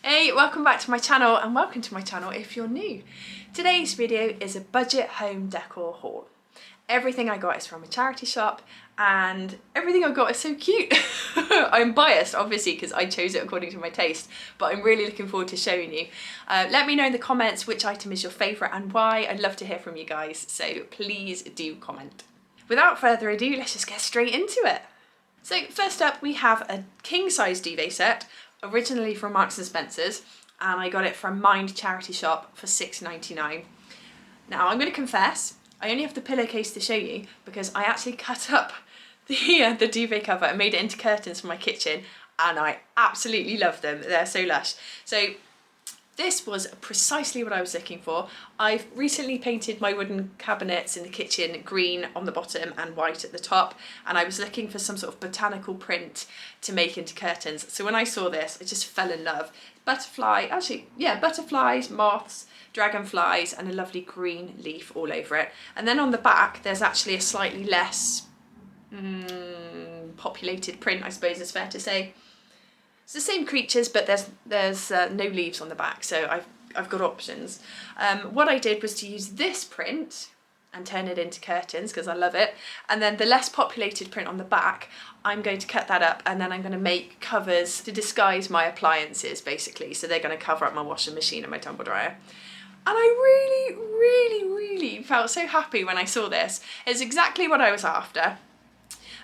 Hey, welcome back to my channel and welcome to my channel if you're new. Today's video is a budget home decor haul. Everything I got is from a charity shop and everything I got is so cute. I'm biased obviously because I chose it according to my taste, but I'm really looking forward to showing you. Let me know in the comments which item is your favourite and why. I'd love to hear from you guys, so please do comment. Without further ado, let's just get straight into it. So first up we have a king size duvet set, originally from Marks and Spencer's, and I got it from Mind charity shop for £6.99. Now I'm going to confess, I only have the pillowcase to show you because I actually cut up the duvet cover and made it into curtains for my kitchen, and I absolutely love them. They're so lush. So this was precisely what I was looking for. I've recently painted my wooden cabinets in the kitchen green on the bottom and white at the top, and I was looking for some sort of botanical print to make into curtains. So when I saw this, I just fell in love. Butterflies, moths, dragonflies, and a lovely green leaf all over it. And then on the back, there's actually a slightly less populated print, I suppose it's fair to say. It's the same creatures, but there's no leaves on the back, so I've got options. What I did was to use this print and turn it into curtains because I love it, and then the less populated print on the back, I'm going to cut that up and then I'm going to make covers to disguise my appliances basically, so they're going to cover up my washing machine and my tumble dryer. And I really felt so happy when I saw this. It's exactly what I was after.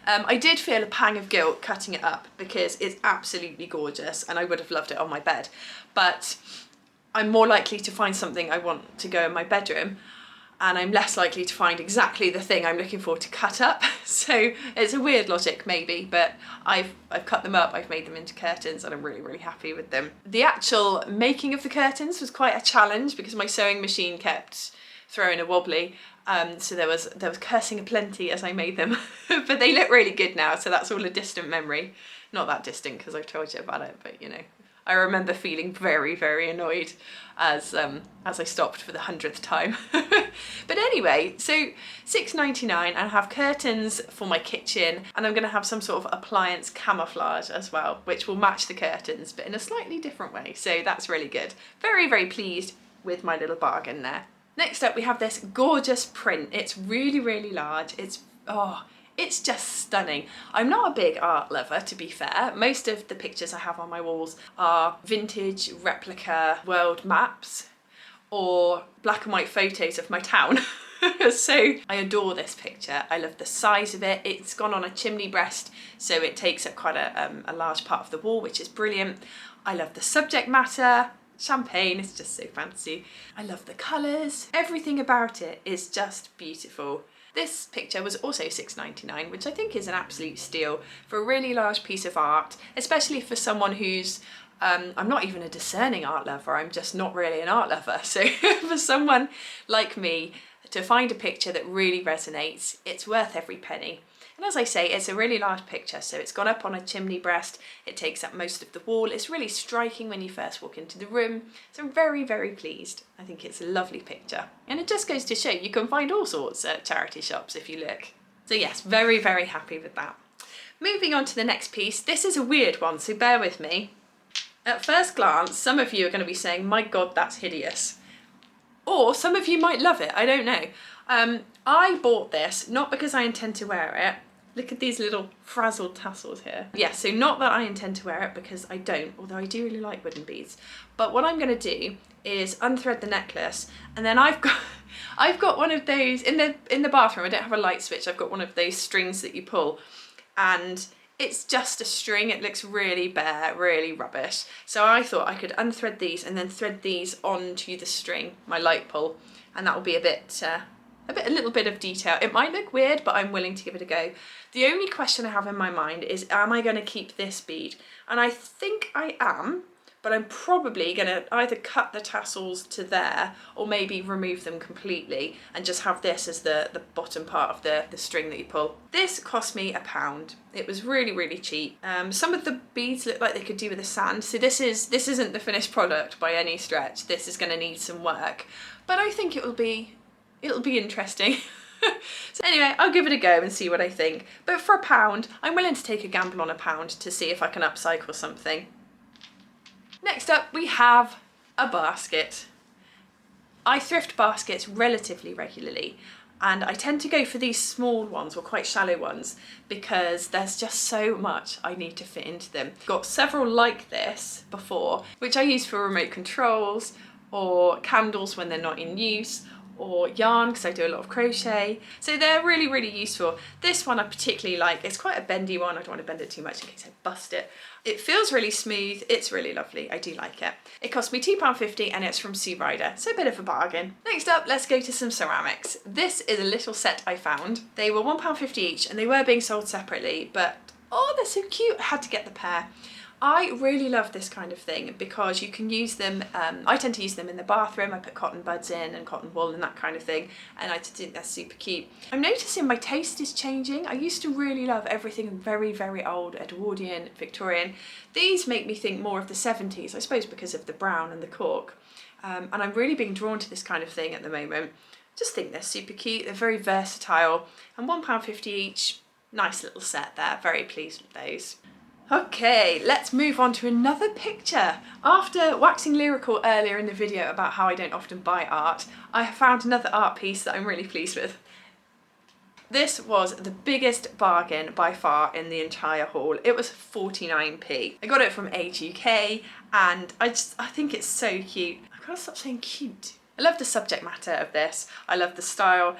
I did feel a pang of guilt cutting it up because it's absolutely gorgeous and I would have loved it on my bed, but I'm more likely to find something I want to go in my bedroom and I'm less likely to find exactly the thing I'm looking for to cut up. So it's a weird logic maybe, but I've cut them up, I've made them into curtains and I'm really happy with them. The actual making of the curtains was quite a challenge because my sewing machine kept throwing a wobbly. So there was cursing aplenty as I made them, but they look really good now, so that's all a distant memory. Not that distant because I've told you about it, but you know, I remember feeling very annoyed as I stopped for the 100th time. But anyway, so £6.99 and I have curtains for my kitchen, and I'm going to have some sort of appliance camouflage as well, which will match the curtains, but in a slightly different way, so that's really good. Very pleased with my little bargain there. Next up we have this gorgeous print. It's really large. It's just stunning. I'm not a big art lover, to be fair. Most of the pictures I have on my walls are vintage replica world maps or black and white photos of my town. So I adore this picture. I love the size of it. It's gone on a chimney breast, so it takes up quite a large part of the wall, which is brilliant. I love the subject matter. Champagne is just so fancy. I love the colours. Everything about it is just beautiful. This picture was also £6.99, which I think is an absolute steal for a really large piece of art, especially for someone who's I'm not even a discerning art lover, I'm just not really an art lover. So for someone like me to find a picture that really resonates, it's worth every penny. And as I say, it's a really large picture, so it's gone up on a chimney breast, it takes up most of the wall, it's really striking when you first walk into the room, so I'm very pleased. I think it's a lovely picture. And it just goes to show you can find all sorts at charity shops if you look. So yes, very happy with that. Moving on to the next piece, this is a weird one, so bear with me. At first glance, some of you are going to be saying, my God, that's hideous. Or some of you might love it, I don't know. I bought this not because I intend to wear it. Look at these little frazzled tassels here. Yeah, so not that I intend to wear it because I don't, although I do really like wooden beads. But what I'm going to do is unthread the necklace, and then I've got one of those in the bathroom. I don't have a light switch. I've got one of those strings that you pull, and it's just a string. It looks really bare, really rubbish. So I thought I could unthread these and then thread these onto the string, my light pull, and that will be a little bit of detail. It might look weird, but I'm willing to give it a go. The only question I have in my mind is, am I going to keep this bead? And I think I am, but I'm probably going to either cut the tassels to there or maybe remove them completely and just have this as the bottom part of the string that you pull. This cost me £1. It was really cheap. Some of the beads look like they could do with the sand, so this isn't the finished product by any stretch. This is going to need some work, but I think it'll be interesting. So anyway, I'll give it a go and see what I think. But for £1, I'm willing to take a gamble on £1 to see if I can upcycle something. Next up we have a basket. I thrift baskets relatively regularly, and I tend to go for these small ones or quite shallow ones because there's just so much I need to fit into them. Got several like this before, which I use for remote controls or candles when they're not in use, or yarn because I do a lot of crochet. So they're really, really useful. This one I particularly like. It's quite a bendy one. I don't want to bend it too much in case I bust it. It feels really smooth. It's really lovely. I do like it. It cost me £2.50 and it's from Sea Rider, so a bit of a bargain. Next up, let's go to some ceramics. This is a little set I found. They were £1.50 each and they were being sold separately, but oh, they're so cute. I had to get the pair. I really love this kind of thing because you can use them, I tend to use them in the bathroom. I put cotton buds in and cotton wool and that kind of thing, and I think they're super cute. I'm noticing my taste is changing. I used to really love everything very, very old, Edwardian, Victorian. These make me think more of the 70s, I suppose because of the brown and the cork. And I'm really being drawn to this kind of thing at the moment. Just think they're super cute, they're very versatile, and £1.50 each. Nice little set there, very pleased with those. Okay, let's move on to another picture. After waxing lyrical earlier in the video about how I don't often buy art, I have found another art piece that I'm really pleased with. This was the biggest bargain by far in the entire haul. It was 49p. I got it from Age UK and I think it's so cute. I've got to stop saying cute. I love the subject matter of this. I love the style.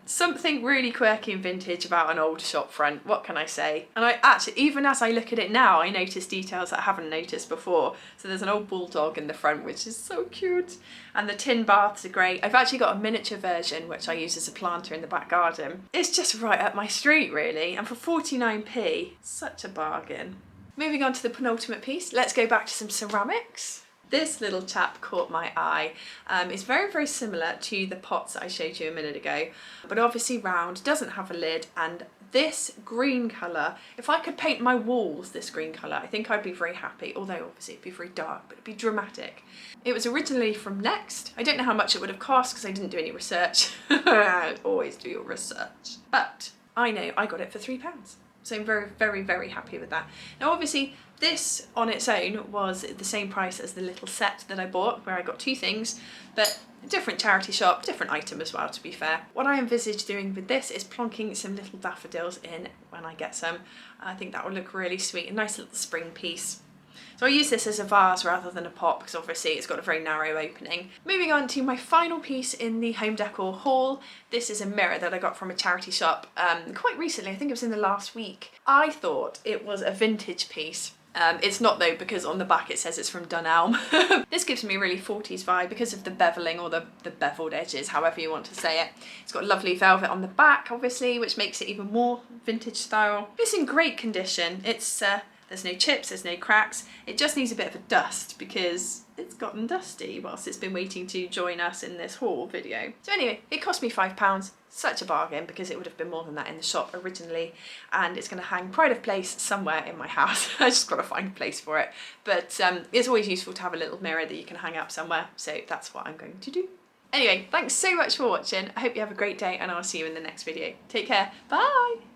Something really quirky and vintage about an old shop front, what can I say? And I actually, even as I look at it now, I notice details that I haven't noticed before. So there's an old bulldog in the front, which is so cute. And the tin baths are great. I've actually got a miniature version, which I use as a planter in the back garden. It's just right up my street, really. And for 49p, such a bargain. Moving on to the penultimate piece, let's go back to some ceramics. This little chap caught my eye. It's very, very similar to the pots that I showed you a minute ago, but obviously round, doesn't have a lid, and this green colour, if I could paint my walls this green colour, I think I'd be very happy, although obviously it'd be very dark, but it'd be dramatic. It was originally from Next. I don't know how much it would have cost because I didn't do any research. Always do your research. But I know I got it for £3. So I'm very, very, very happy with that. Now obviously this on its own was the same price as the little set that I bought, where I got two things, but a different charity shop, different item as well, to be fair. What I envisage doing with this is plonking some little daffodils in when I get some. I think that would look really sweet, a nice little spring piece. So I use this as a vase rather than a pot because obviously it's got a very narrow opening. Moving on to my final piece in the home decor haul. This is a mirror that I got from a charity shop quite recently. I think it was in the last week. I thought it was a vintage piece. It's not though, because on the back it says it's from Dunelm. This gives me a really 40s vibe because of the beveling, or the beveled edges, however you want to say it. It's got lovely velvet on the back, obviously, which makes it even more vintage style. It's in great condition. It's there's no chips, there's no cracks. It just needs a bit of a dust because it's gotten dusty whilst it's been waiting to join us in this haul video. So anyway, it cost me £5. Such a bargain because it would have been more than that in the shop originally, and it's going to hang pride of place somewhere in my house. I just got to find a place for it, but it's always useful to have a little mirror that you can hang up somewhere, so that's what I'm going to do. Anyway, thanks so much for watching. I hope you have a great day and I'll see you in the next video. Take care, bye!